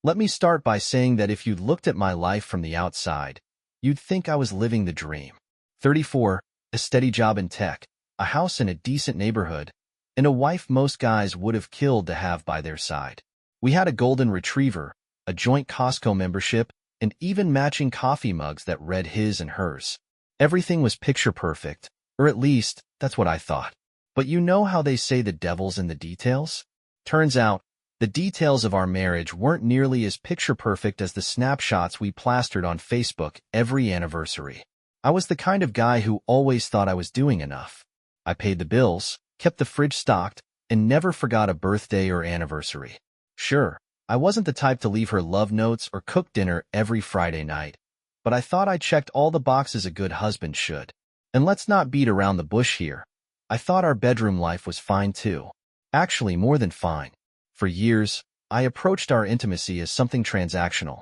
Let me start by saying that if you looked at my life from the outside, you'd think I was living the dream. 34, a steady job in tech, a house in a decent neighborhood, and a wife most guys would have killed to have by their side. We had a golden retriever, a joint Costco membership, and even matching coffee mugs that read his and hers. Everything was picture perfect, or at least, that's what I thought. But you know how they say the devil's in the details? Turns out, the details of our marriage weren't nearly as picture-perfect as the snapshots we plastered on Facebook every anniversary. I was the kind of guy who always thought I was doing enough. I paid the bills, kept the fridge stocked, and never forgot a birthday or anniversary. Sure, I wasn't the type to leave her love notes or cook dinner every Friday night, but I thought I checked all the boxes a good husband should. And let's not beat around the bush here. I thought our bedroom life was fine too. Actually, more than fine. For years, I approached our intimacy as something transactional.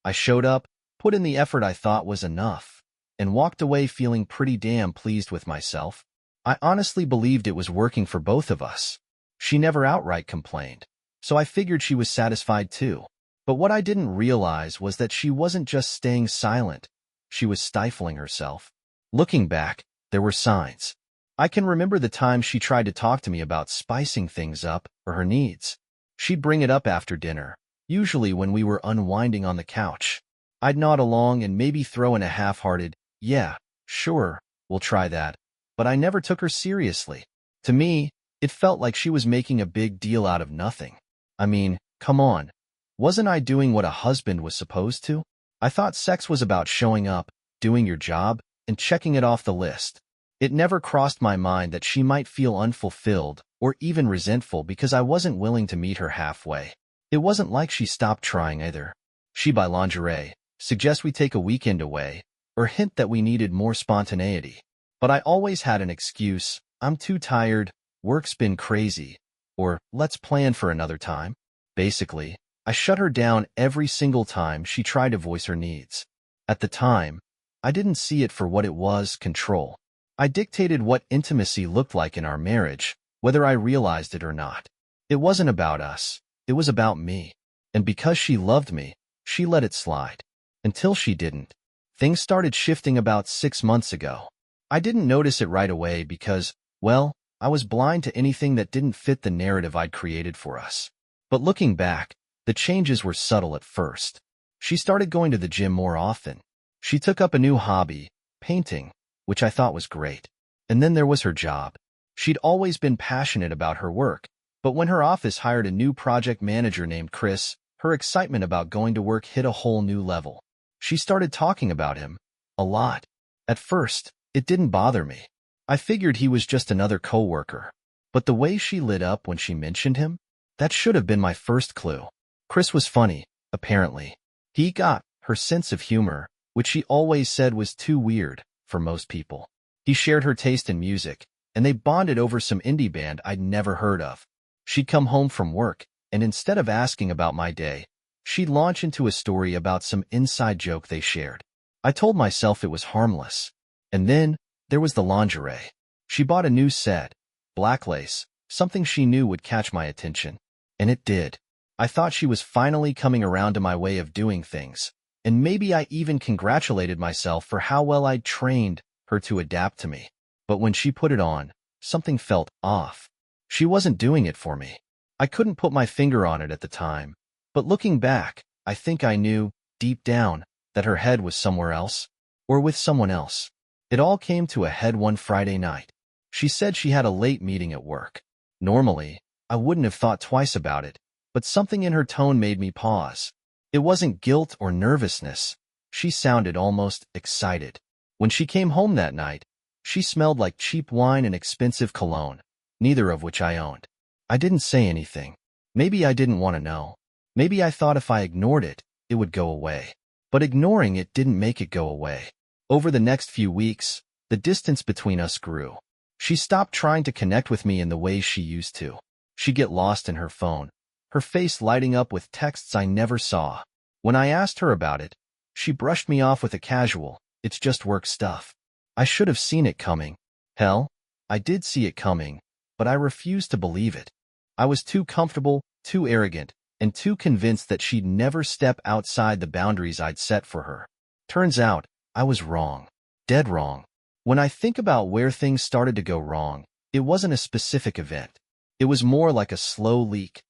I showed up, put in the effort I thought was enough, and walked away feeling pretty damn pleased with myself. I honestly believed it was working for both of us. She never outright complained, so I figured she was satisfied too. But what I didn't realize was that she wasn't just staying silent, she was stifling herself. Looking back, there were signs. I can remember the time she tried to talk to me about spicing things up or her needs. She'd bring it up after dinner, usually when we were unwinding on the couch. I'd nod along and maybe throw in a half-hearted, "Yeah, sure, we'll try that," but I never took her seriously. To me, it felt like she was making a big deal out of nothing. I mean, come on. Wasn't I doing what a husband was supposed to? I thought sex was about showing up, doing your job, and checking it off the list. It never crossed my mind that she might feel unfulfilled or even resentful because I wasn't willing to meet her halfway. It wasn't like she stopped trying either. She'd buy lingerie, suggest we take a weekend away, or hint that we needed more spontaneity. But I always had an excuse: I'm too tired, work's been crazy, or let's plan for another time. Basically, I shut her down every single time she tried to voice her needs. At the time, I didn't see it for what it was: control. I dictated what intimacy looked like in our marriage, whether I realized it or not. It wasn't about us, it was about me. And because she loved me, she let it slide. Until she didn't. Things started shifting about 6 months ago. I didn't notice it right away because, well, I was blind to anything that didn't fit the narrative I'd created for us. But looking back, the changes were subtle at first. She started going to the gym more often. She took up a new hobby, painting, which I thought was great. And then there was her job. She'd always been passionate about her work, but when her office hired a new project manager named Chris, her excitement about going to work hit a whole new level. She started talking about him, a lot. At first, it didn't bother me. I figured he was just another coworker. But the way she lit up when she mentioned him, that should have been my first clue. Chris was funny, apparently. He got her sense of humor, which she always said was too weird for most people. He shared her taste in music, and they bonded over some indie band I'd never heard of. She'd come home from work, and instead of asking about my day, she'd launch into a story about some inside joke they shared. I told myself it was harmless. And then, there was the lingerie. She bought a new set, black lace, something she knew would catch my attention. And it did. I thought she was finally coming around to my way of doing things, and maybe I even congratulated myself for how well I'd trained her to adapt to me. But when she put it on, something felt off. She wasn't doing it for me. I couldn't put my finger on it at the time, but looking back, I think I knew, deep down, that her head was somewhere else, or with someone else. It all came to a head one Friday night. She said she had a late meeting at work. Normally, I wouldn't have thought twice about it, but something in her tone made me pause. It wasn't guilt or nervousness. She sounded almost excited. When she came home that night, she smelled like cheap wine and expensive cologne, neither of which I owned. I didn't say anything. Maybe I didn't want to know. Maybe I thought if I ignored it, it would go away. But ignoring it didn't make it go away. Over the next few weeks, the distance between us grew. She stopped trying to connect with me in the ways she used to. She'd get lost in her phone, her face lighting up with texts I never saw. When I asked her about it, she brushed me off with a casual, "It's just work stuff." I should have seen it coming. Hell, I did see it coming, but I refused to believe it. I was too comfortable, too arrogant, and too convinced that she'd never step outside the boundaries I'd set for her. Turns out, I was wrong. Dead wrong. When I think about where things started to go wrong, it wasn't a specific event. It was more like a slow leak,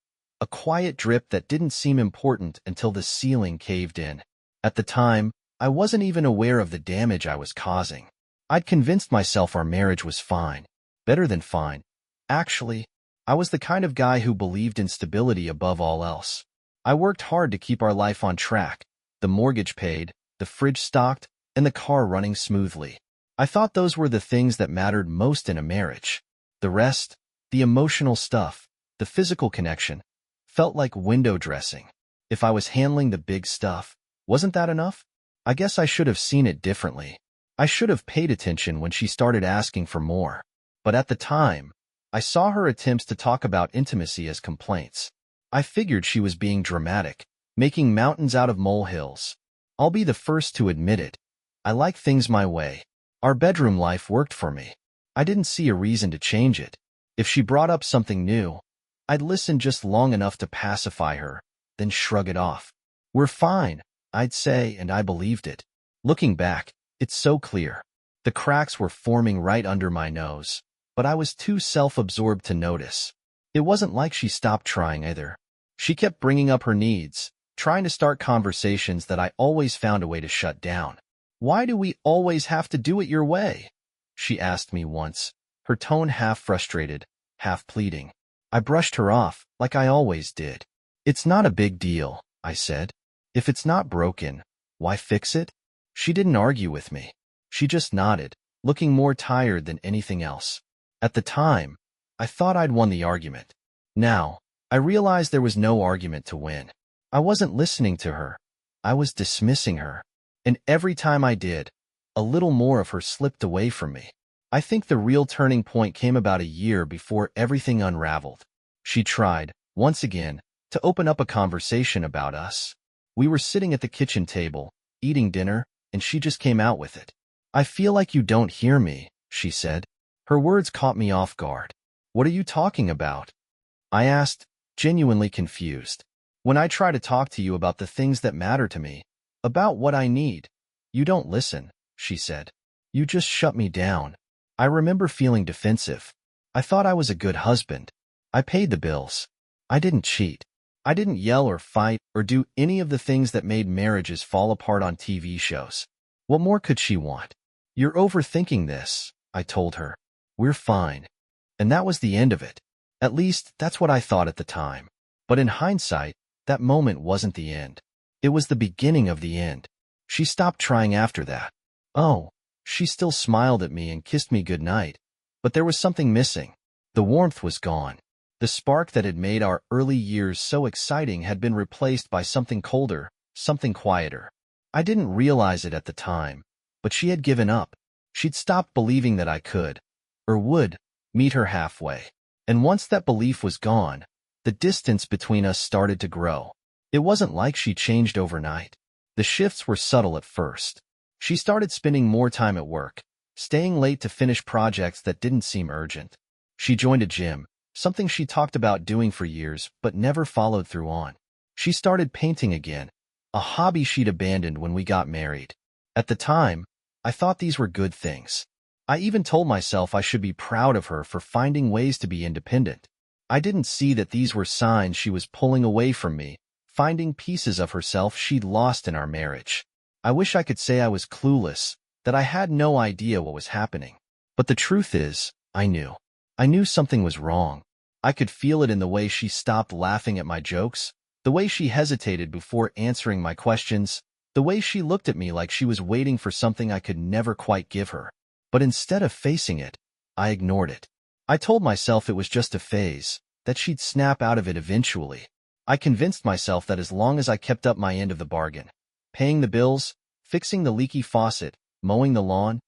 a quiet drip that didn't seem important until the ceiling caved in. At the time, I wasn't even aware of the damage I was causing. I'd convinced myself our marriage was fine. Better than fine. Actually, I was the kind of guy who believed in stability above all else. I worked hard to keep our life on track, the mortgage paid, the fridge stocked, and the car running smoothly. I thought those were the things that mattered most in a marriage. The rest, the emotional stuff, the physical connection, felt like window dressing. If I was handling the big stuff, wasn't that enough? I guess I should have seen it differently. I should have paid attention when she started asking for more. But at the time, I saw her attempts to talk about intimacy as complaints. I figured she was being dramatic, making mountains out of molehills. I'll be the first to admit it. I like things my way. Our bedroom life worked for me. I didn't see a reason to change it. If she brought up something new, I'd listen just long enough to pacify her, then shrug it off. We're fine, I'd say, and I believed it. Looking back, it's so clear. The cracks were forming right under my nose, but I was too self-absorbed to notice. It wasn't like she stopped trying either. She kept bringing up her needs, trying to start conversations that I always found a way to shut down. "Why do we always have to do it your way?" she asked me once, her tone half frustrated, half pleading. I brushed her off, like I always did. "It's not a big deal," I said. "If it's not broken, why fix it?" She didn't argue with me. She just nodded, looking more tired than anything else. At the time, I thought I'd won the argument. Now, I realized there was no argument to win. I wasn't listening to her. I was dismissing her. And every time I did, a little more of her slipped away from me. I think the real turning point came about a year before everything unraveled. She tried, once again, to open up a conversation about us. We were sitting at the kitchen table, eating dinner, and she just came out with it. "I feel like you don't hear me," she said. Her words caught me off guard. "What are you talking about?" I asked, genuinely confused. "When I try to talk to you about the things that matter to me, about what I need, you don't listen," she said. "You just shut me down." I remember feeling defensive. I thought I was a good husband. I paid the bills. I didn't cheat. I didn't yell or fight or do any of the things that made marriages fall apart on TV shows. What more could she want? "You're overthinking this," I told her. "We're fine." And that was the end of it. At least, that's what I thought at the time. But in hindsight, that moment wasn't the end. It was the beginning of the end. She stopped trying after that. Oh, she still smiled at me and kissed me goodnight. But there was something missing. The warmth was gone. The spark that had made our early years so exciting had been replaced by something colder, something quieter. I didn't realize it at the time, but she had given up. She'd stopped believing that I could, or would, meet her halfway. And once that belief was gone, the distance between us started to grow. It wasn't like she changed overnight. The shifts were subtle at first. She started spending more time at work, staying late to finish projects that didn't seem urgent. She joined a gym, something she talked about doing for years but never followed through on. She started painting again, a hobby she'd abandoned when we got married. At the time, I thought these were good things. I even told myself I should be proud of her for finding ways to be independent. I didn't see that these were signs she was pulling away from me, finding pieces of herself she'd lost in our marriage. I wish I could say I was clueless, that I had no idea what was happening. But the truth is, I knew. I knew something was wrong. I could feel it in the way she stopped laughing at my jokes, the way she hesitated before answering my questions, the way she looked at me like she was waiting for something I could never quite give her. But instead of facing it, I ignored it. I told myself it was just a phase, that she'd snap out of it eventually. I convinced myself that as long as I kept up my end of the bargain, paying the bills, fixing the leaky faucet, mowing the lawn,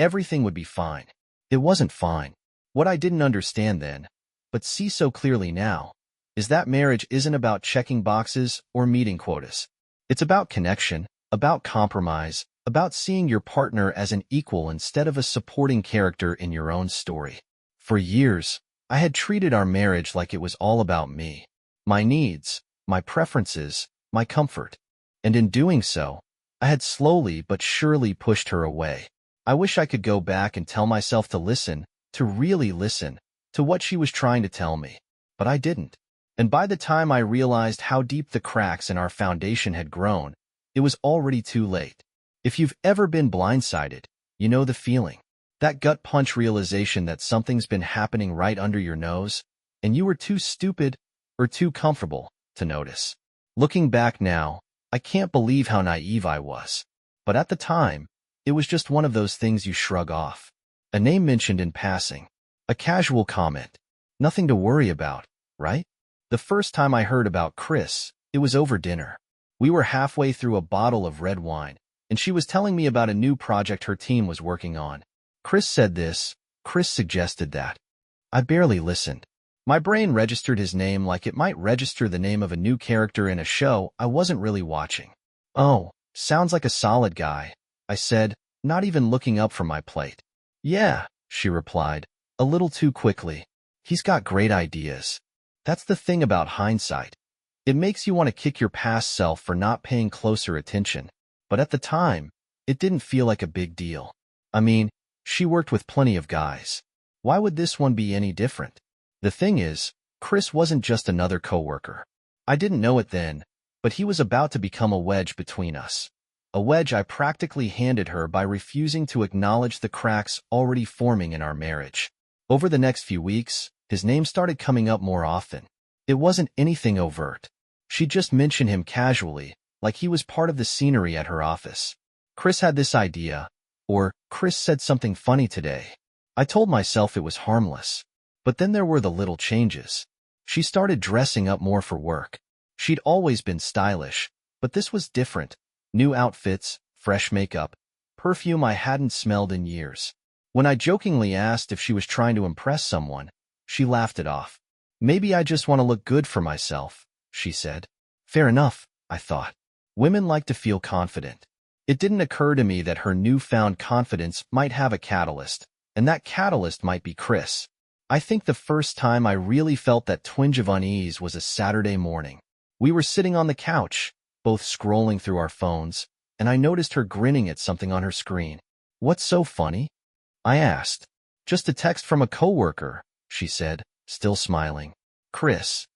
everything would be fine. It wasn't fine. What I didn't understand then, but see so clearly now, is that marriage isn't about checking boxes or meeting quotas. It's about connection, about compromise, about seeing your partner as an equal instead of a supporting character in your own story. For years, I had treated our marriage like it was all about me. My needs, my preferences, my comfort. And in doing so, I had slowly but surely pushed her away. I wish I could go back and tell myself to listen, to really listen, to what she was trying to tell me. But I didn't. And by the time I realized how deep the cracks in our foundation had grown, it was already too late. If you've ever been blindsided, you know the feeling. That gut punch realization that something's been happening right under your nose, and you were too stupid or too comfortable to notice. Looking back now, I can't believe how naive I was. But at the time, it was just one of those things you shrug off. A name mentioned in passing. A casual comment. Nothing to worry about, right? The first time I heard about Chris, it was over dinner. We were halfway through a bottle of red wine, and she was telling me about a new project her team was working on. Chris said this, Chris suggested that. I barely listened. My brain registered his name like it might register the name of a new character in a show I wasn't really watching. Oh, sounds like a solid guy, I said, not even looking up from my plate. Yeah, she replied, a little too quickly. He's got great ideas. That's the thing about hindsight. It makes you want to kick your past self for not paying closer attention. But at the time, it didn't feel like a big deal. I mean, she worked with plenty of guys. Why would this one be any different? The thing is, Chris wasn't just another coworker. I didn't know it then, but he was about to become a wedge between us. A wedge I practically handed her by refusing to acknowledge the cracks already forming in our marriage. Over the next few weeks, his name started coming up more often. It wasn't anything overt. She'd just mention him casually, like he was part of the scenery at her office. Chris had this idea, or Chris said something funny today. I told myself it was harmless. But then there were the little changes. She started dressing up more for work. She'd always been stylish, but this was different. New outfits, fresh makeup, perfume I hadn't smelled in years. When I jokingly asked if she was trying to impress someone, she laughed it off. Maybe I just want to look good for myself, she said. Fair enough, I thought. Women like to feel confident. It didn't occur to me that her newfound confidence might have a catalyst, and that catalyst might be Chris. I think the first time I really felt that twinge of unease was a Saturday morning. We were sitting on the couch, both scrolling through our phones, and I noticed her grinning at something on her screen. What's so funny? I asked. Just a text from a coworker, she said, still smiling. Chris.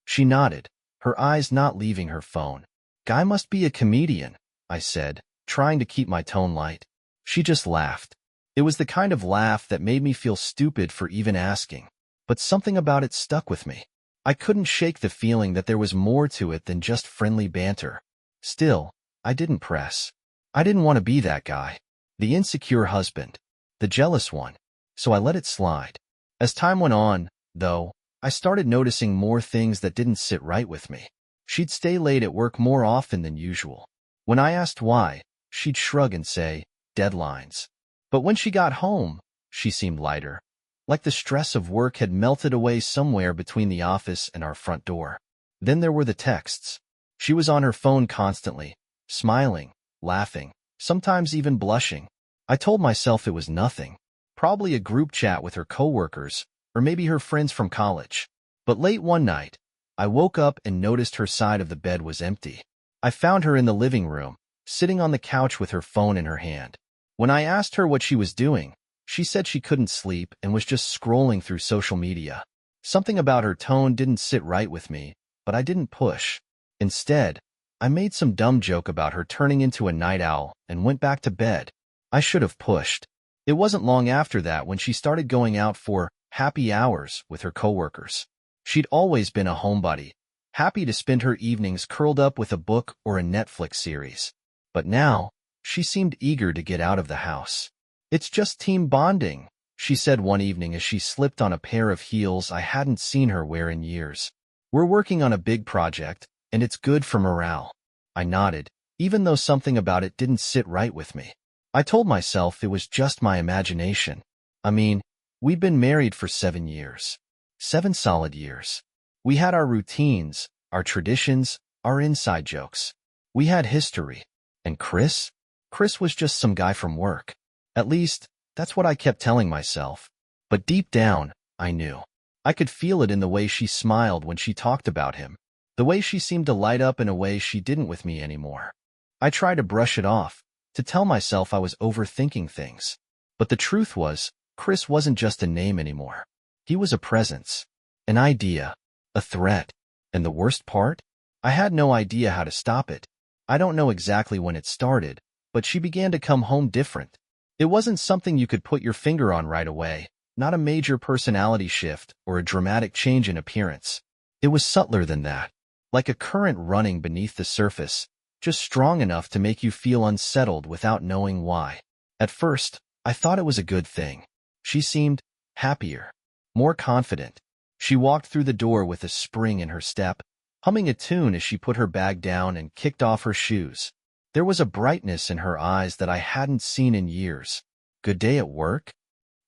She nodded, her eyes not leaving her phone. Guy must be a comedian, I said, trying to keep my tone light. She just laughed. It was the kind of laugh that made me feel stupid for even asking, but something about it stuck with me. I couldn't shake the feeling that there was more to it than just friendly banter. Still, I didn't press. I didn't want to be that guy, the insecure husband, the jealous one, so I let it slide. As time went on, though, I started noticing more things that didn't sit right with me. She'd stay late at work more often than usual. When I asked why, she'd shrug and say, deadlines. But when she got home, she seemed lighter, like the stress of work had melted away somewhere between the office and our front door. Then there were the texts. She was on her phone constantly, smiling, laughing, sometimes even blushing. I told myself it was nothing, probably a group chat with her coworkers, or maybe her friends from college. But late one night, I woke up and noticed her side of the bed was empty. I found her in the living room, sitting on the couch with her phone in her hand. When I asked her what she was doing, she said she couldn't sleep and was just scrolling through social media. Something about her tone didn't sit right with me, but I didn't push. Instead, I made some dumb joke about her turning into a night owl and went back to bed. I should have pushed. It wasn't long after that when she started going out for happy hours with her coworkers. She'd always been a homebody, happy to spend her evenings curled up with a book or a Netflix series. But now, she seemed eager to get out of the house. It's just team bonding, she said one evening as she slipped on a pair of heels I hadn't seen her wear in years. We're working on a big project, and it's good for morale. I nodded, even though something about it didn't sit right with me. I told myself it was just my imagination. I mean, we'd been married for 7 years. 7 solid years. We had our routines, our traditions, our inside jokes. We had history. And Chris? Chris was just some guy from work. At least, that's what I kept telling myself. But deep down, I knew. I could feel it in the way she smiled when she talked about him. The way she seemed to light up in a way she didn't with me anymore. I tried to brush it off, to tell myself I was overthinking things. But the truth was, Chris wasn't just a name anymore. He was a presence, an idea, a threat. And the worst part? I had no idea how to stop it. I don't know exactly when it started, but she began to come home different. It wasn't something you could put your finger on right away, not a major personality shift or a dramatic change in appearance. It was subtler than that, like a current running beneath the surface, just strong enough to make you feel unsettled without knowing why. At first, I thought it was a good thing. She seemed happier, more confident. She walked through the door with a spring in her step, humming a tune as she put her bag down and kicked off her shoes. There was a brightness in her eyes that I hadn't seen in years. "Good day at work?"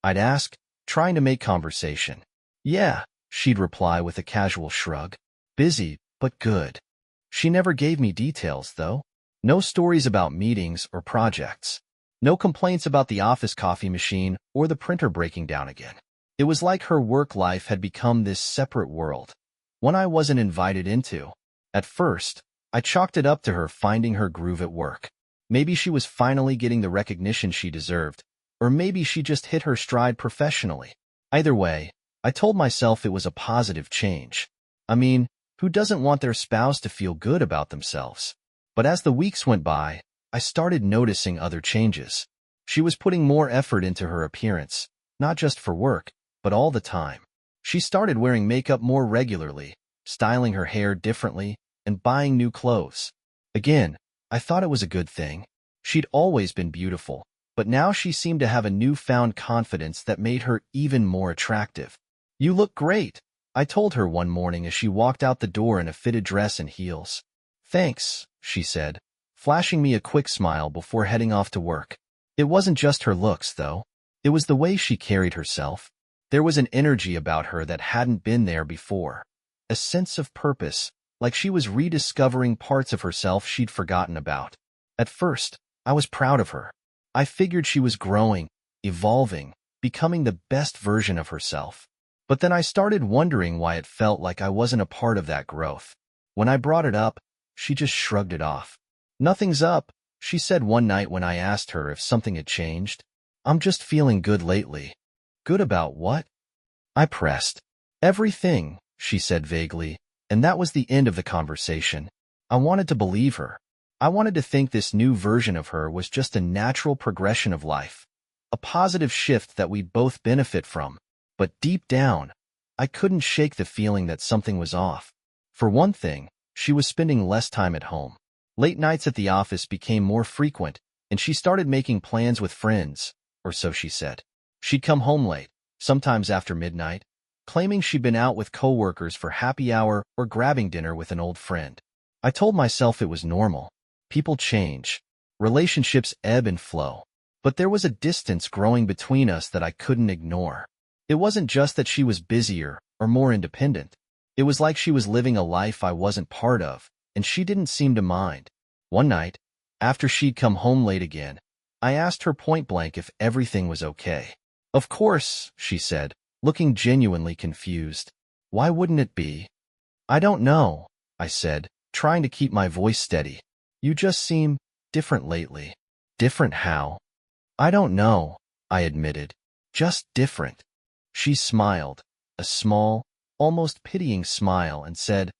I'd ask, trying to make conversation. "Yeah," she'd reply with a casual shrug. "Busy, but good." She never gave me details, though. No stories about meetings or projects. No complaints about the office coffee machine or the printer breaking down again. It was like her work life had become this separate world, one I wasn't invited into. At first, I chalked it up to her finding her groove at work. Maybe she was finally getting the recognition she deserved, or maybe she just hit her stride professionally. Either way, I told myself it was a positive change. I mean, who doesn't want their spouse to feel good about themselves? But as the weeks went by, I started noticing other changes. She was putting more effort into her appearance, not just for work, but all the time. She started wearing makeup more regularly, styling her hair differently, and buying new clothes. Again, I thought it was a good thing. She'd always been beautiful, but now she seemed to have a newfound confidence that made her even more attractive. "You look great," I told her one morning as she walked out the door in a fitted dress and heels. "Thanks," she said, flashing me a quick smile before heading off to work. It wasn't just her looks, though. It was the way she carried herself. There was an energy about her that hadn't been there before. A sense of purpose, like she was rediscovering parts of herself she'd forgotten about. At first, I was proud of her. I figured she was growing, evolving, becoming the best version of herself. But then I started wondering why it felt like I wasn't a part of that growth. When I brought it up, she just shrugged it off. "Nothing's up," she said one night when I asked her if something had changed. "I'm just feeling good lately." "Good about what?" I pressed. "Everything," she said vaguely, and that was the end of the conversation. I wanted to believe her. I wanted to think this new version of her was just a natural progression of life, a positive shift that we'd both benefit from. But deep down, I couldn't shake the feeling that something was off. For one thing, she was spending less time at home. Late nights at the office became more frequent, and she started making plans with friends, or so she said. She'd come home late, sometimes after midnight, claiming she'd been out with coworkers for happy hour or grabbing dinner with an old friend. I told myself it was normal. People change. Relationships ebb and flow. But there was a distance growing between us that I couldn't ignore. It wasn't just that she was busier or more independent. It was like she was living a life I wasn't part of, and she didn't seem to mind. One night, after she'd come home late again, I asked her point blank if everything was okay. "Of course," she said, looking genuinely confused. "Why wouldn't it be?" "I don't know," I said, trying to keep my voice steady. "You just seem different lately." "Different how?" "I don't know," I admitted. "Just different." She smiled, a small, almost pitying smile, and said,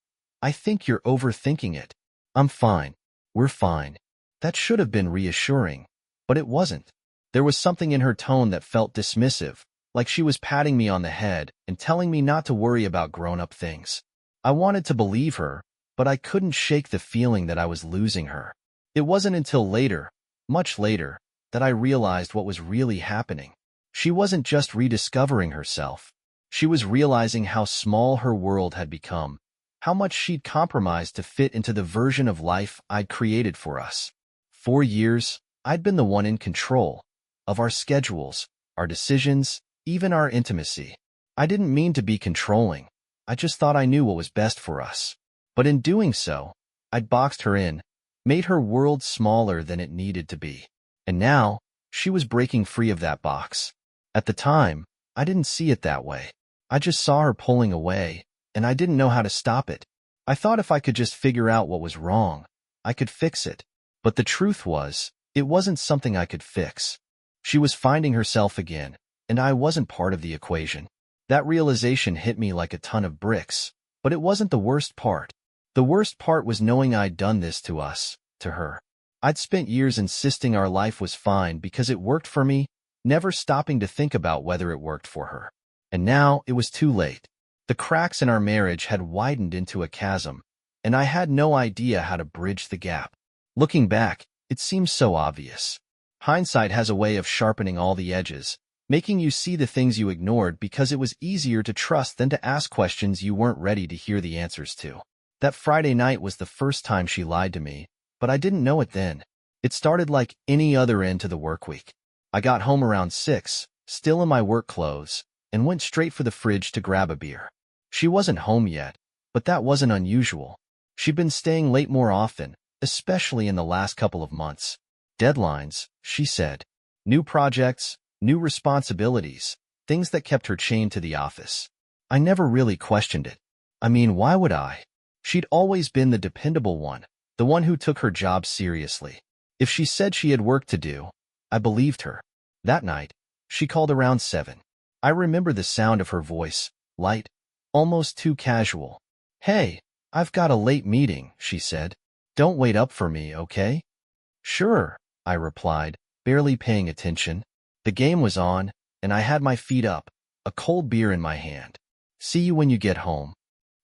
"I think you're overthinking it. I'm fine. We're fine." That should have been reassuring, but it wasn't. There was something in her tone that felt dismissive, like she was patting me on the head and telling me not to worry about grown-up things. I wanted to believe her, but I couldn't shake the feeling that I was losing her. It wasn't until later, much later, that I realized what was really happening. She wasn't just rediscovering herself. She was realizing how small her world had become, how much she'd compromised to fit into the version of life I'd created for us. 4 years, I'd been the one in control of our schedules, our decisions, even our intimacy. I didn't mean to be controlling. I just thought I knew what was best for us. But in doing so, I'd boxed her in, made her world smaller than it needed to be. And now, she was breaking free of that box. At the time, I didn't see it that way. I just saw her pulling away, and I didn't know how to stop it. I thought if I could just figure out what was wrong, I could fix it. But the truth was, it wasn't something I could fix. She was finding herself again, and I wasn't part of the equation. That realization hit me like a ton of bricks, but it wasn't the worst part. The worst part was knowing I'd done this to us, to her. I'd spent years insisting our life was fine because it worked for me, never stopping to think about whether it worked for her. And now it was too late. The cracks in our marriage had widened into a chasm, and I had no idea how to bridge the gap. Looking back, it seems so obvious. Hindsight has a way of sharpening all the edges, making you see the things you ignored because it was easier to trust than to ask questions you weren't ready to hear the answers to. That Friday night was the first time she lied to me, but I didn't know it then. It started like any other end to the work week. I got home around 6, still in my work clothes, and went straight for the fridge to grab a beer. She wasn't home yet, but that wasn't unusual. She'd been staying late more often, especially in the last couple of months. Deadlines, she said. New projects, new responsibilities, things that kept her chained to the office. I never really questioned it. I mean, why would I? She'd always been the dependable one, the one who took her job seriously. If she said she had work to do, I believed her. That night, she called around 7. I remember the sound of her voice, light, almost too casual. "Hey, I've got a late meeting," she said. "Don't wait up for me, okay?" "Sure," I replied, barely paying attention. The game was on, and I had my feet up, a cold beer in my hand. "See you when you get home."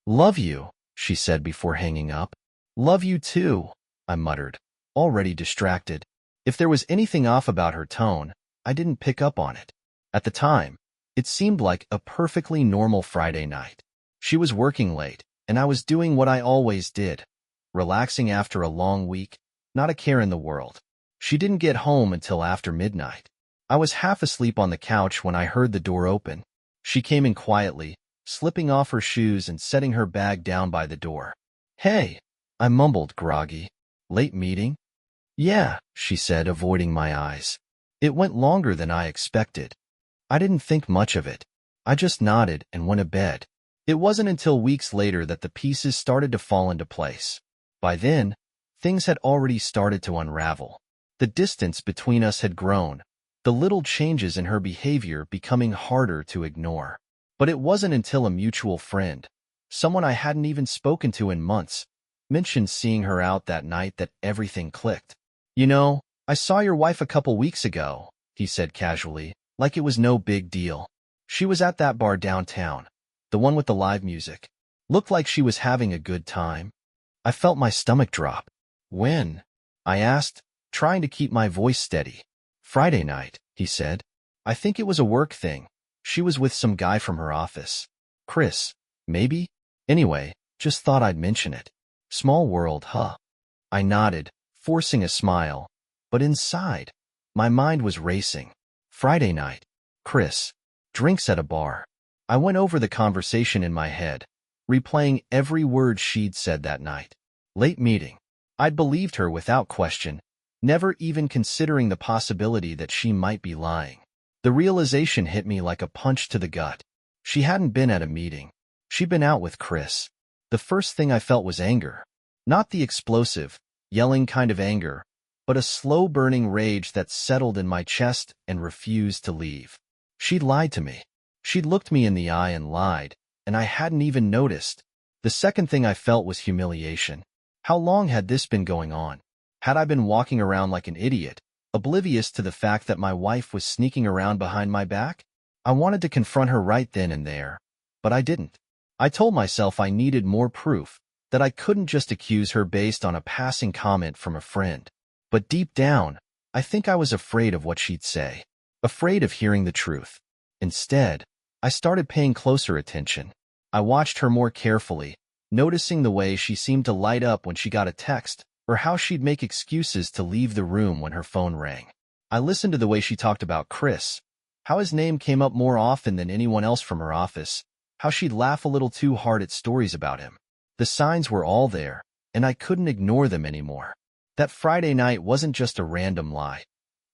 "Love you," she said before hanging up. "Love you too," I muttered, already distracted. If there was anything off about her tone, I didn't pick up on it. At the time, it seemed like a perfectly normal Friday night. She was working late, and I was doing what I always did, relaxing after a long week, not a care in the world. She didn't get home until after midnight. I was half asleep on the couch when I heard the door open. She came in quietly, slipping off her shoes and setting her bag down by the door. "Hey," I mumbled, groggy. "Late meeting?" "Yeah," she said, avoiding my eyes. It went longer than I expected. I didn't think much of it. I just nodded and went to bed. It wasn't until weeks later that the pieces started to fall into place. By then, things had already started to unravel. The distance between us had grown, the little changes in her behavior becoming harder to ignore. But it wasn't until a mutual friend, someone I hadn't even spoken to in months, mentioned seeing her out that night that everything clicked. "You know, I saw your wife a couple weeks ago," he said casually, like it was no big deal. "She was at that bar downtown, the one with the live music. Looked like she was having a good time." I felt my stomach drop. "When?" I asked, trying to keep my voice steady. "Friday night," he said. "I think it was a work thing. She was with some guy from her office. Chris, maybe? Anyway, just thought I'd mention it. Small world, huh?" I nodded, forcing a smile, but inside, my mind was racing. Friday night, Chris, drinks at a bar. I went over the conversation in my head, replaying every word she'd said that night. Late meeting. I'd believed her without question, never even considering the possibility that she might be lying. The realization hit me like a punch to the gut. She hadn't been at a meeting. She'd been out with Chris. The first thing I felt was anger. Not the explosive, yelling kind of anger, but a slow-burning rage that settled in my chest and refused to leave. She'd lied to me. She'd looked me in the eye and lied, and I hadn't even noticed. The second thing I felt was humiliation. How long had this been going on? Had I been walking around like an idiot, oblivious to the fact that my wife was sneaking around behind my back? I wanted to confront her right then and there, but I didn't. I told myself I needed more proof, that I couldn't just accuse her based on a passing comment from a friend. But deep down, I think I was afraid of what she'd say, afraid of hearing the truth. Instead, I started paying closer attention. I watched her more carefully, noticing the way she seemed to light up when she got a text, or how she'd make excuses to leave the room when her phone rang. I listened to the way she talked about Chris, how his name came up more often than anyone else from her office, how she'd laugh a little too hard at stories about him. The signs were all there, and I couldn't ignore them anymore. That Friday night wasn't just a random lie.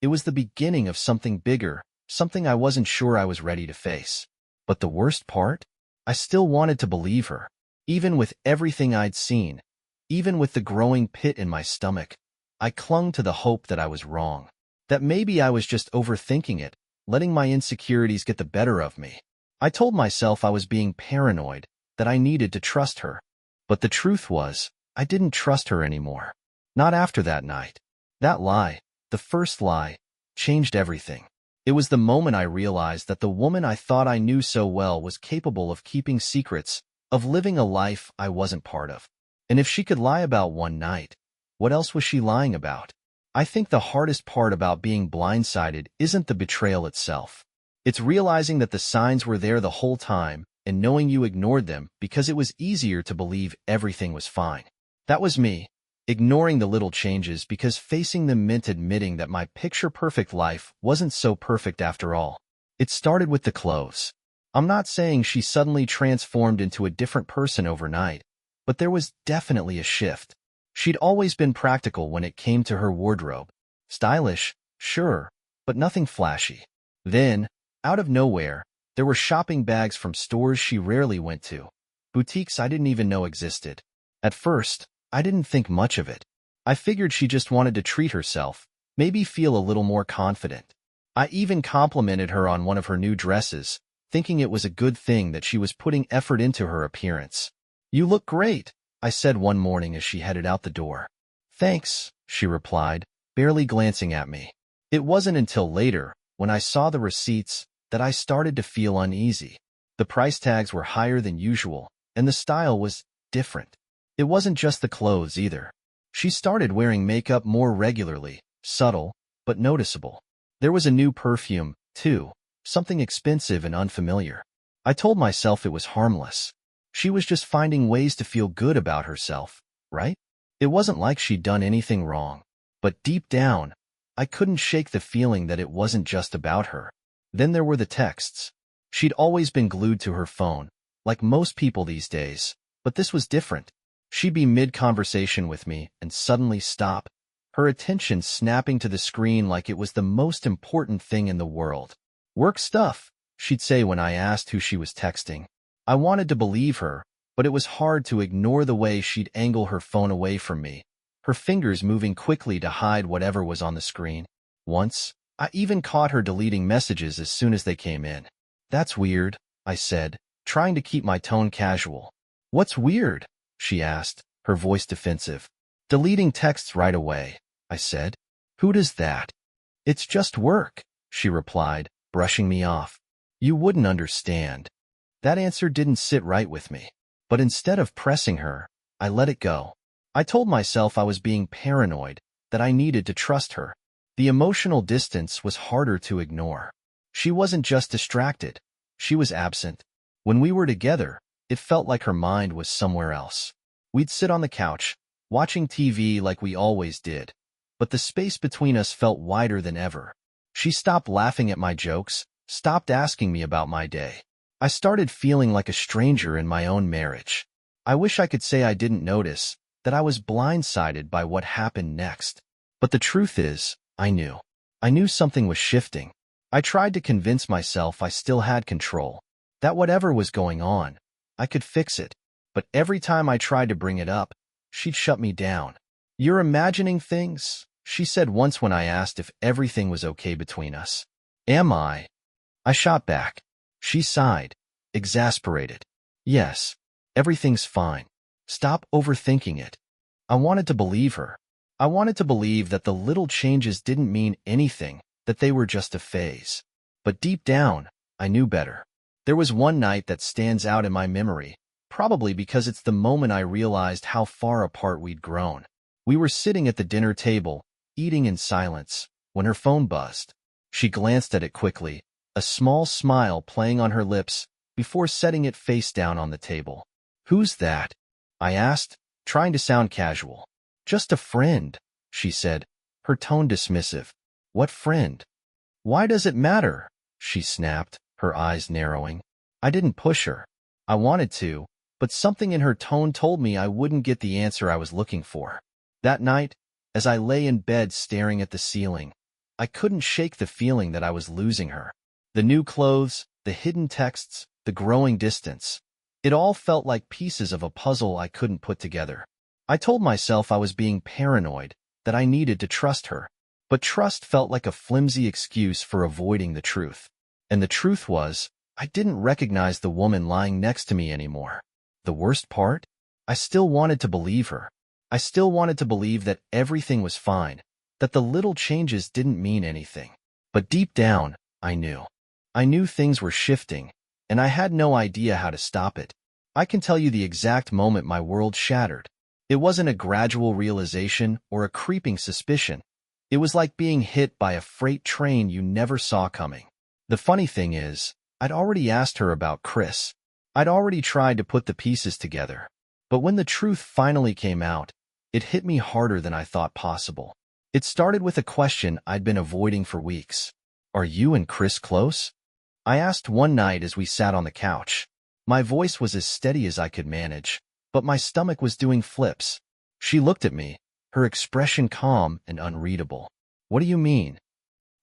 It was the beginning of something bigger, something I wasn't sure I was ready to face. But the worst part? I still wanted to believe her. Even with everything I'd seen, even with the growing pit in my stomach, I clung to the hope that I was wrong. That maybe I was just overthinking it, letting my insecurities get the better of me. I told myself I was being paranoid, that I needed to trust her. But the truth was, I didn't trust her anymore. Not after that night. That lie, the first lie, changed everything. It was the moment I realized that the woman I thought I knew so well was capable of keeping secrets, of living a life I wasn't part of. And if she could lie about one night, what else was she lying about? I think the hardest part about being blindsided isn't the betrayal itself. It's realizing that the signs were there the whole time and knowing you ignored them because it was easier to believe everything was fine. That was me, ignoring the little changes because facing them meant admitting that my picture-perfect life wasn't so perfect after all. It started with the clothes. I'm not saying she suddenly transformed into a different person overnight, but there was definitely a shift. She'd always been practical when it came to her wardrobe. Stylish, sure, but nothing flashy. Then, out of nowhere, there were shopping bags from stores she rarely went to, boutiques I didn't even know existed. At first, I didn't think much of it. I figured she just wanted to treat herself, maybe feel a little more confident. I even complimented her on one of her new dresses, thinking it was a good thing that she was putting effort into her appearance. "You look great," I said one morning as she headed out the door. "Thanks," she replied, barely glancing at me. It wasn't until later, when I saw the receipts, that I started to feel uneasy. The price tags were higher than usual, and the style was different. It wasn't just the clothes either. She started wearing makeup more regularly, subtle, but noticeable. There was a new perfume, too, something expensive and unfamiliar. I told myself it was harmless. She was just finding ways to feel good about herself, right? It wasn't like she'd done anything wrong. But deep down, I couldn't shake the feeling that it wasn't just about her. Then there were the texts. She'd always been glued to her phone, like most people these days, but this was different. She'd be mid-conversation with me and suddenly stop, her attention snapping to the screen like it was the most important thing in the world. "Work stuff," she'd say when I asked who she was texting. I wanted to believe her, but it was hard to ignore the way she'd angle her phone away from me, her fingers moving quickly to hide whatever was on the screen. Once, I even caught her deleting messages as soon as they came in. "That's weird," I said, trying to keep my tone casual. "What's weird?" she asked, her voice defensive. "Deleting texts right away," I said. "Who does that?" "It's just work," she replied, brushing me off. "You wouldn't understand." That answer didn't sit right with me. But instead of pressing her, I let it go. I told myself I was being paranoid, that I needed to trust her. The emotional distance was harder to ignore. She wasn't just distracted. She was absent. When we were together, it felt like her mind was somewhere else. We'd sit on the couch, watching TV like we always did, but the space between us felt wider than ever. She stopped laughing at my jokes, stopped asking me about my day. I started feeling like a stranger in my own marriage. I wish I could say I didn't notice, that I was blindsided by what happened next. But the truth is, I knew. I knew something was shifting. I tried to convince myself I still had control, that whatever was going on, I could fix it. But every time I tried to bring it up, she'd shut me down. "You're imagining things," she said once when I asked if everything was okay between us. "Am I?" I shot back. She sighed, exasperated. "Yes, everything's fine. Stop overthinking it." I wanted to believe her. I wanted to believe that the little changes didn't mean anything, that they were just a phase. But deep down, I knew better. There was one night that stands out in my memory, probably because it's the moment I realized how far apart we'd grown. We were sitting at the dinner table, eating in silence, when her phone buzzed. She glanced at it quickly, a small smile playing on her lips, before setting it face down on the table. "Who's that?" I asked, trying to sound casual. "Just a friend," she said, her tone dismissive. "What friend?" "Why does it matter?" she snapped, her eyes narrowing. I didn't push her. I wanted to, but something in her tone told me I wouldn't get the answer I was looking for. That night, as I lay in bed staring at the ceiling, I couldn't shake the feeling that I was losing her. The new clothes, the hidden texts, the growing distance. It all felt like pieces of a puzzle I couldn't put together. I told myself I was being paranoid, that I needed to trust her. But trust felt like a flimsy excuse for avoiding the truth. And the truth was, I didn't recognize the woman lying next to me anymore. The worst part? I still wanted to believe her. I still wanted to believe that everything was fine, that the little changes didn't mean anything. But deep down, I knew. I knew things were shifting, and I had no idea how to stop it. I can tell you the exact moment my world shattered. It wasn't a gradual realization or a creeping suspicion. It was like being hit by a freight train you never saw coming. The funny thing is, I'd already asked her about Chris. I'd already tried to put the pieces together. But when the truth finally came out, it hit me harder than I thought possible. It started with a question I'd been avoiding for weeks. Are you and Chris close? I asked one night as we sat on the couch. My voice was as steady as I could manage, but my stomach was doing flips. She looked at me, her expression calm and unreadable. What do you mean?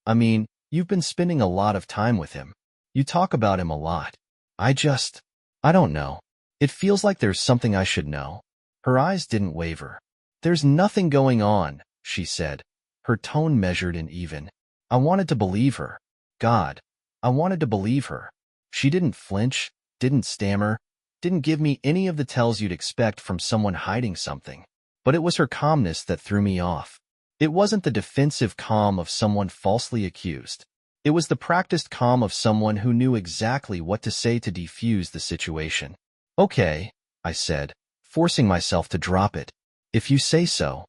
I mean, you've been spending a lot of time with him. You talk about him a lot. I don't know. It feels like there's something I should know. Her eyes didn't waver. There's nothing going on, she said, her tone measured and even. I wanted to believe her. God, I wanted to believe her. She didn't flinch, didn't stammer, didn't give me any of the tells you'd expect from someone hiding something. But it was her calmness that threw me off. It wasn't the defensive calm of someone falsely accused. It was the practiced calm of someone who knew exactly what to say to defuse the situation. Okay, I said, forcing myself to drop it. If you say so.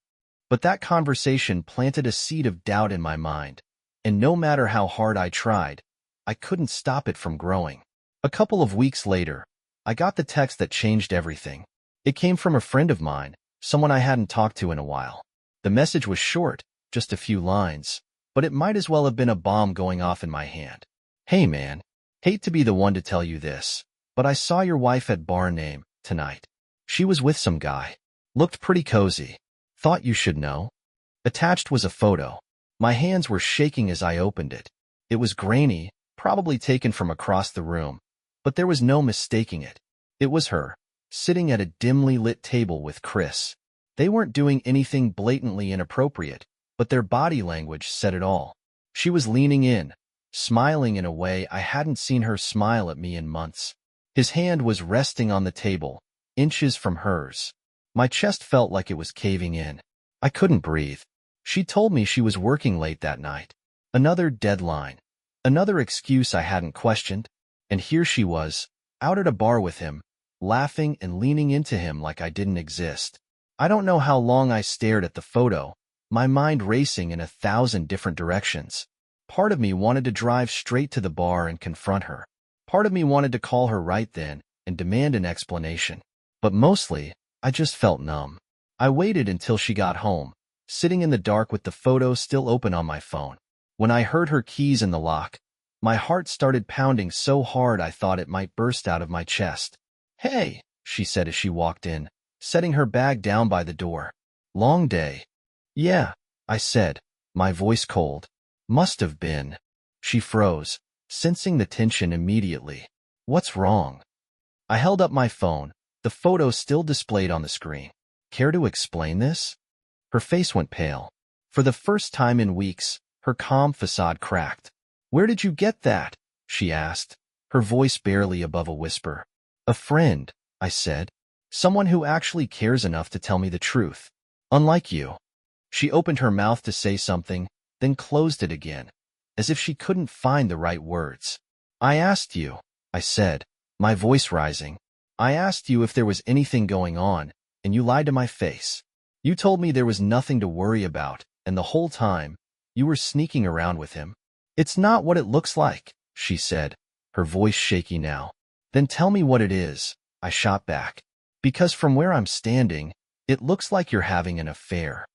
But that conversation planted a seed of doubt in my mind, and no matter how hard I tried, I couldn't stop it from growing. A couple of weeks later, I got the text that changed everything. It came from a friend of mine, someone I hadn't talked to in a while. The message was short, just a few lines, but it might as well have been a bomb going off in my hand. Hey man, hate to be the one to tell you this, but I saw your wife at bar name tonight. She was with some guy. Looked pretty cozy. Thought you should know. Attached was a photo. My hands were shaking as I opened it. It was grainy, probably taken from across the room, but there was no mistaking it. It was her, sitting at a dimly lit table with Chris. They weren't doing anything blatantly inappropriate, but their body language said it all. She was leaning in, smiling in a way I hadn't seen her smile at me in months. His hand was resting on the table, inches from hers. My chest felt like it was caving in. I couldn't breathe. She told me she was working late that night. Another deadline. Another excuse I hadn't questioned. And here she was, out at a bar with him, laughing and leaning into him like I didn't exist. I don't know how long I stared at the photo, my mind racing in 1,000 different directions. Part of me wanted to drive straight to the bar and confront her. Part of me wanted to call her right then and demand an explanation. But mostly, I just felt numb. I waited until she got home, sitting in the dark with the photo still open on my phone. When I heard her keys in the lock, my heart started pounding so hard I thought it might burst out of my chest. Hey, she said as she walked in, setting her bag down by the door. Long day. Yeah, I said, my voice cold. Must have been. She froze, sensing the tension immediately. What's wrong? I held up my phone, the photo still displayed on the screen. Care to explain this? Her face went pale. For the first time in weeks, her calm facade cracked. Where did you get that? She asked, her voice barely above a whisper. A friend, I said. Someone who actually cares enough to tell me the truth. Unlike you. She opened her mouth to say something, then closed it again, as if she couldn't find the right words. I asked you, I said, my voice rising. I asked you if there was anything going on, and you lied to my face. You told me there was nothing to worry about, and the whole time, you were sneaking around with him. It's not what it looks like, she said, her voice shaky now. Then tell me what it is, I shot back. Because from where I'm standing, it looks like you're having an affair.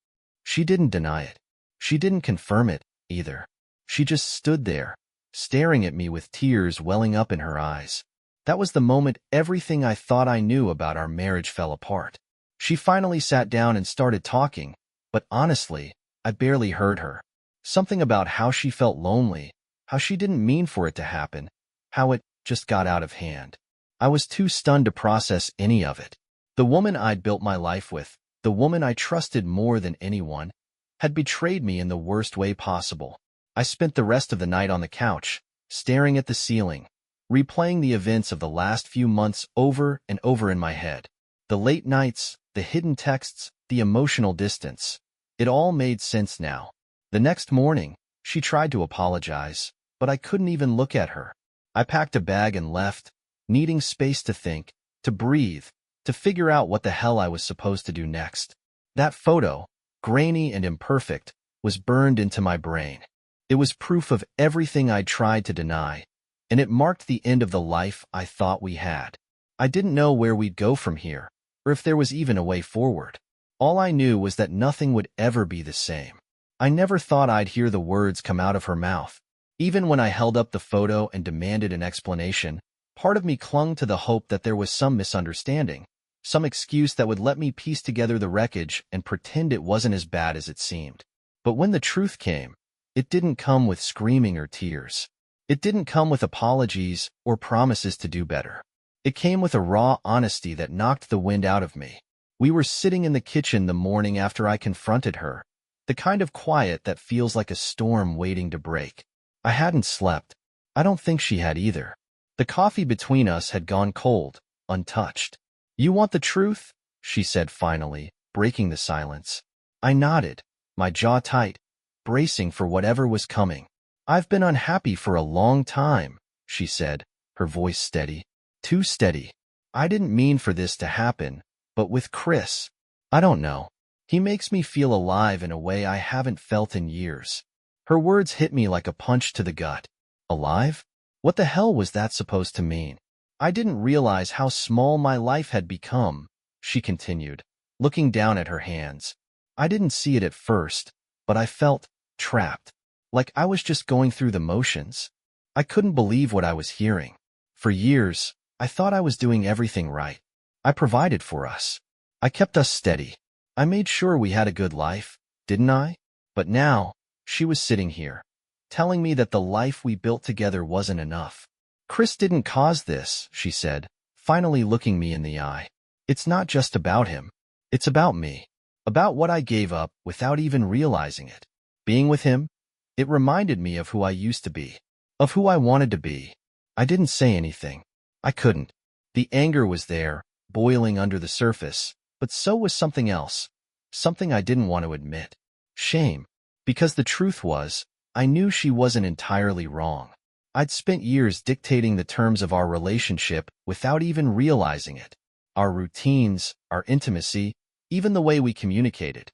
She didn't deny it. She didn't confirm it, either. She just stood there, staring at me with tears welling up in her eyes. That was the moment everything I thought I knew about our marriage fell apart. She finally sat down and started talking, but honestly, I barely heard her. Something about how she felt lonely, how she didn't mean for it to happen, how it just got out of hand. I was too stunned to process any of it. The woman I'd built my life with, the woman I trusted more than anyone, had betrayed me in the worst way possible. I spent the rest of the night on the couch, staring at the ceiling, replaying the events of the last few months over and over in my head. The late nights, the hidden texts, the emotional distance. It all made sense now. The next morning, she tried to apologize, but I couldn't even look at her. I packed a bag and left, needing space to think, to breathe, to figure out what the hell I was supposed to do next. That photo, grainy and imperfect, was burned into my brain. It was proof of everything I'd tried to deny, and it marked the end of the life I thought we had. I didn't know where we'd go from here, or if there was even a way forward. All I knew was that nothing would ever be the same. I never thought I'd hear the words come out of her mouth. Even when I held up the photo and demanded an explanation, part of me clung to the hope that there was some misunderstanding, some excuse that would let me piece together the wreckage and pretend it wasn't as bad as it seemed. But when the truth came, it didn't come with screaming or tears. It didn't come with apologies or promises to do better. It came with a raw honesty that knocked the wind out of me. We were sitting in the kitchen the morning after I confronted her, the kind of quiet that feels like a storm waiting to break. I hadn't slept. I don't think she had either. The coffee between us had gone cold, untouched. "You want the truth?" she said finally, breaking the silence. I nodded, my jaw tight, bracing for whatever was coming. "I've been unhappy for a long time," she said, her voice steady. Too steady. "I didn't mean for this to happen, but with Chris, I don't know. He makes me feel alive in a way I haven't felt in years." Her words hit me like a punch to the gut. Alive? What the hell was that supposed to mean? "I didn't realize how small my life had become," she continued, looking down at her hands. "I didn't see it at first, but I felt trapped, like I was just going through the motions. I couldn't believe what I was hearing. For years, I thought I was doing everything right. I provided for us. I kept us steady. I made sure we had a good life, didn't I? But now, she was sitting here, telling me that the life we built together wasn't enough. "Chris didn't cause this," she said, finally looking me in the eye. "It's not just about him. It's about me. About what I gave up without even realizing it. Being with him, it reminded me of who I used to be, of who I wanted to be." I didn't say anything. I couldn't. The anger was there, boiling under the surface, but so was something else, something I didn't want to admit. Shame. Because the truth was, I knew she wasn't entirely wrong. I'd spent years dictating the terms of our relationship without even realizing it. Our routines, our intimacy, even the way we communicated.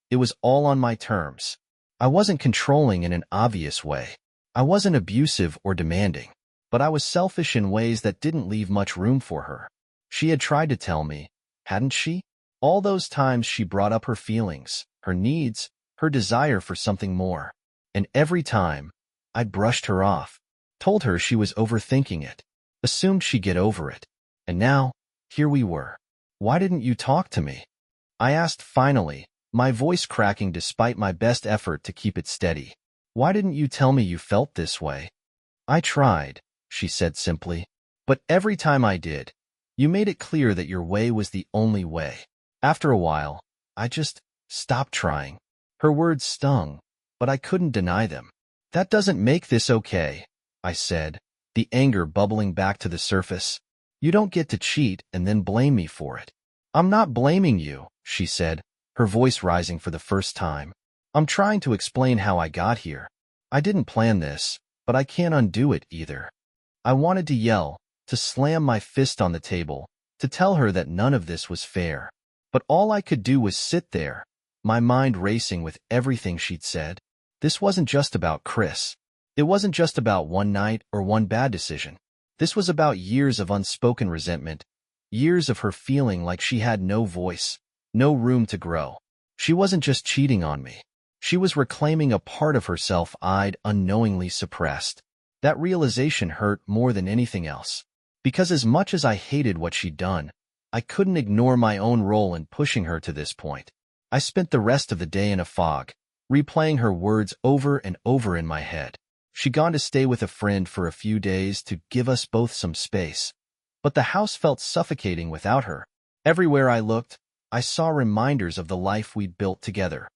It was all on my terms. I wasn't controlling in an obvious way. I wasn't abusive or demanding. But I was selfish in ways that didn't leave much room for her. She had tried to tell me, hadn't she? All those times she brought up her feelings, her needs, her desire for something more. And every time, I'd brushed her off, told her she was overthinking it, assumed she'd get over it. And now, here we were. "Why didn't you talk to me?" I asked finally, my voice cracking despite my best effort to keep it steady. "Why didn't you tell me you felt this way?" "I tried," she said simply. "But every time I did, you made it clear that your way was the only way. After a while, I just stopped trying." Her words stung, but I couldn't deny them. "That doesn't make this okay," I said, the anger bubbling back to the surface. "You don't get to cheat and then blame me for it." "I'm not blaming you," she said, her voice rising for the first time. "I'm trying to explain how I got here. I didn't plan this, but I can't undo it either." I wanted to yell, to slam my fist on the table, to tell her that none of this was fair. But all I could do was sit there, my mind racing with everything she'd said. This wasn't just about Chris. It wasn't just about one night or one bad decision. This was about years of unspoken resentment, years of her feeling like she had no voice, no room to grow. She wasn't just cheating on me. She was reclaiming a part of herself I'd unknowingly suppressed. That realization hurt more than anything else. Because as much as I hated what she'd done, I couldn't ignore my own role in pushing her to this point. I spent the rest of the day in a fog, replaying her words over and over in my head. She'd gone to stay with a friend for a few days to give us both some space. but the house felt suffocating without her. Everywhere I looked, I saw reminders of the life we'd built together,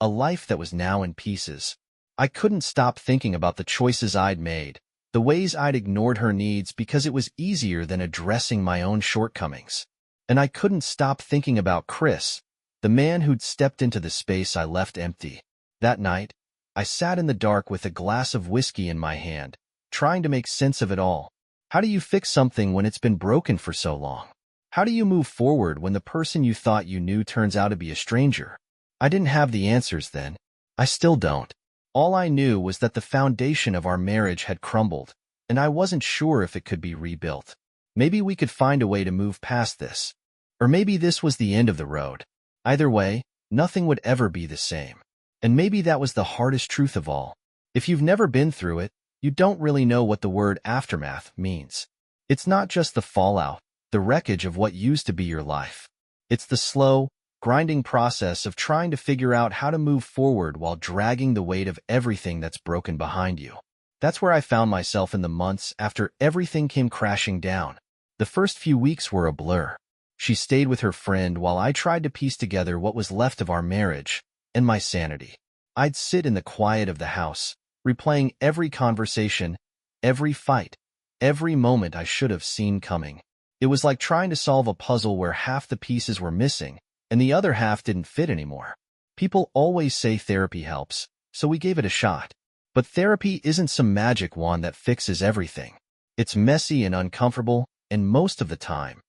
a life that was now in pieces. I couldn't stop thinking about the choices I'd made, the ways I'd ignored her needs because it was easier than addressing my own shortcomings. And I couldn't stop thinking about Chris, the man who'd stepped into the space I left empty. That night, I sat in the dark with a glass of whiskey in my hand, trying to make sense of it all. How do you fix something when it's been broken for so long? How do you move forward when the person you thought you knew turns out to be a stranger? I didn't have the answers then. I still don't. All I knew was that the foundation of our marriage had crumbled, and I wasn't sure if it could be rebuilt. Maybe we could find a way to move past this. Or maybe this was the end of the road. Either way, nothing would ever be the same. And maybe that was the hardest truth of all. If you've never been through it, you don't really know what the word aftermath means. It's not just the fallout, the wreckage of what used to be your life. It's the slow, grinding process of trying to figure out how to move forward while dragging the weight of everything that's broken behind you. That's where I found myself in the months after everything came crashing down. The first few weeks were a blur. She stayed with her friend while I tried to piece together what was left of our marriage and my sanity. I'd sit in the quiet of the house, replaying every conversation, every fight, every moment I should have seen coming. It was like trying to solve a puzzle where half the pieces were missing and the other half didn't fit anymore. People always say therapy helps, so we gave it a shot. But therapy isn't some magic wand that fixes everything. It's messy and uncomfortable, and most of the time,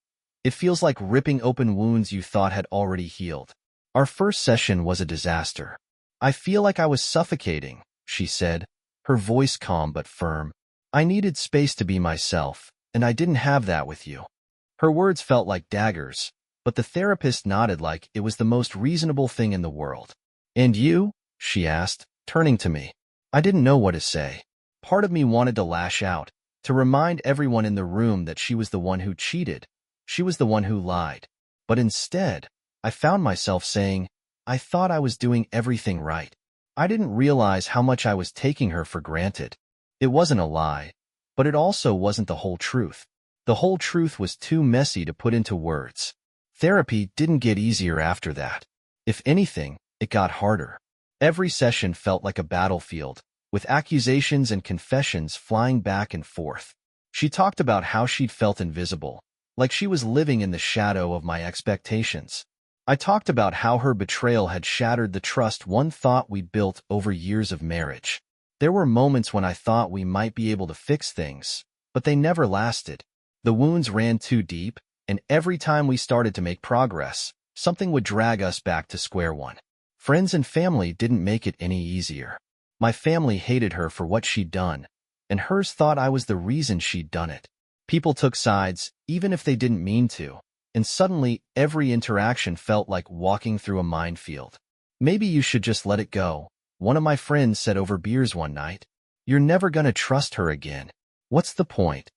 it feels like ripping open wounds you thought had already healed. Our first session was a disaster. I feel like I was suffocating, she said, her voice calm but firm. I needed space to be myself, and I didn't have that with you. Her words felt like daggers, but the therapist nodded like it was the most reasonable thing in the world. And you? She asked, turning to me. I didn't know what to say. Part of me wanted to lash out, to remind everyone in the room that she was the one who cheated. She was the one who lied. But instead, I found myself saying, I thought I was doing everything right. I didn't realize how much I was taking her for granted. It wasn't a lie, but it also wasn't the whole truth. The whole truth was too messy to put into words. Therapy didn't get easier after that. If anything, it got harder. Every session felt like a battlefield, with accusations and confessions flying back and forth. She talked about how she'd felt invisible, like she was living in the shadow of my expectations. I talked about how her betrayal had shattered the trust one thought we'd built over years of marriage. There were moments when I thought we might be able to fix things, but they never lasted. The wounds ran too deep, and every time we started to make progress, something would drag us back to square one. Friends and family didn't make it any easier. My family hated her for what she'd done, and hers thought I was the reason she'd done it. People took sides, even if they didn't mean to, and suddenly every interaction felt like walking through a minefield. Maybe you should just let it go, one of my friends said over beers one night. You're never gonna trust her again. What's the point?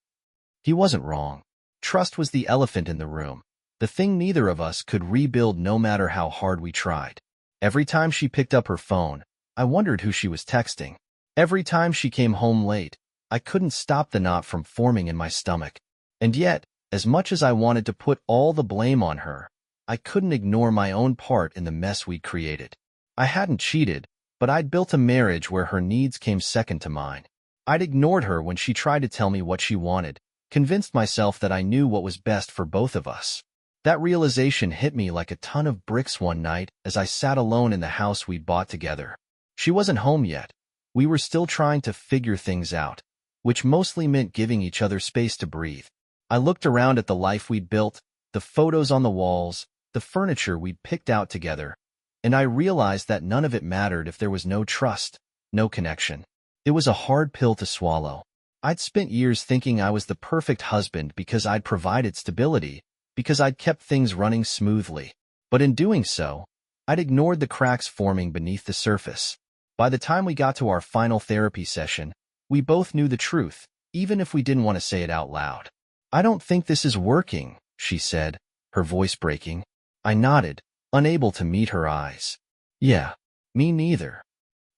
He wasn't wrong. Trust was the elephant in the room, the thing neither of us could rebuild no matter how hard we tried. Every time she picked up her phone, I wondered who she was texting. Every time she came home late, I couldn't stop the knot from forming in my stomach. And yet, as much as I wanted to put all the blame on her, I couldn't ignore my own part in the mess we'd created. I hadn't cheated, but I'd built a marriage where her needs came second to mine. I'd ignored her when she tried to tell me what she wanted, convinced myself that I knew what was best for both of us. That realization hit me like a ton of bricks one night as I sat alone in the house we'd bought together. She wasn't home yet. We were still trying to figure things out, which mostly meant giving each other space to breathe. I looked around at the life we'd built, the photos on the walls, the furniture we'd picked out together, and I realized that none of it mattered if there was no trust, no connection. It was a hard pill to swallow. I'd spent years thinking I was the perfect husband because I'd provided stability, because I'd kept things running smoothly. But in doing so, I'd ignored the cracks forming beneath the surface. By the time we got to our final therapy session, we both knew the truth, even if we didn't want to say it out loud. I don't think this is working, she said, her voice breaking. I nodded, unable to meet her eyes. Yeah, me neither.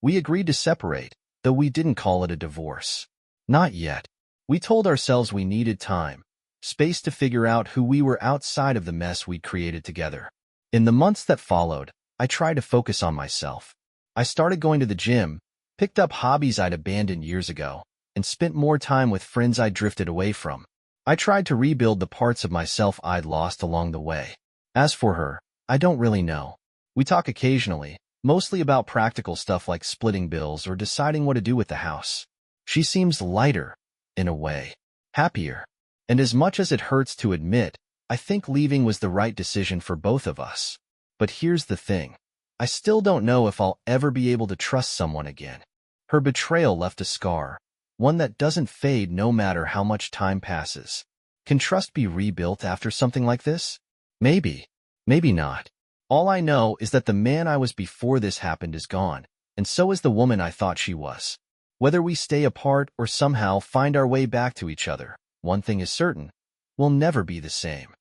We agreed to separate, though we didn't call it a divorce. Not yet. We told ourselves we needed time, space to figure out who we were outside of the mess we'd created together. In the months that followed, I tried to focus on myself. I started going to the gym, picked up hobbies I'd abandoned years ago, and spent more time with friends I'd drifted away from. I tried to rebuild the parts of myself I'd lost along the way. As for her, I don't really know. We talk occasionally, mostly about practical stuff like splitting bills or deciding what to do with the house. She seems lighter, in a way, happier. And as much as it hurts to admit, I think leaving was the right decision for both of us. But here's the thing. I still don't know if I'll ever be able to trust someone again. Her betrayal left a scar, one that doesn't fade no matter how much time passes. Can trust be rebuilt after something like this? Maybe. Maybe not. All I know is that the man I was before this happened is gone, and so is the woman I thought she was. Whether we stay apart or somehow find our way back to each other, one thing is certain, we'll never be the same.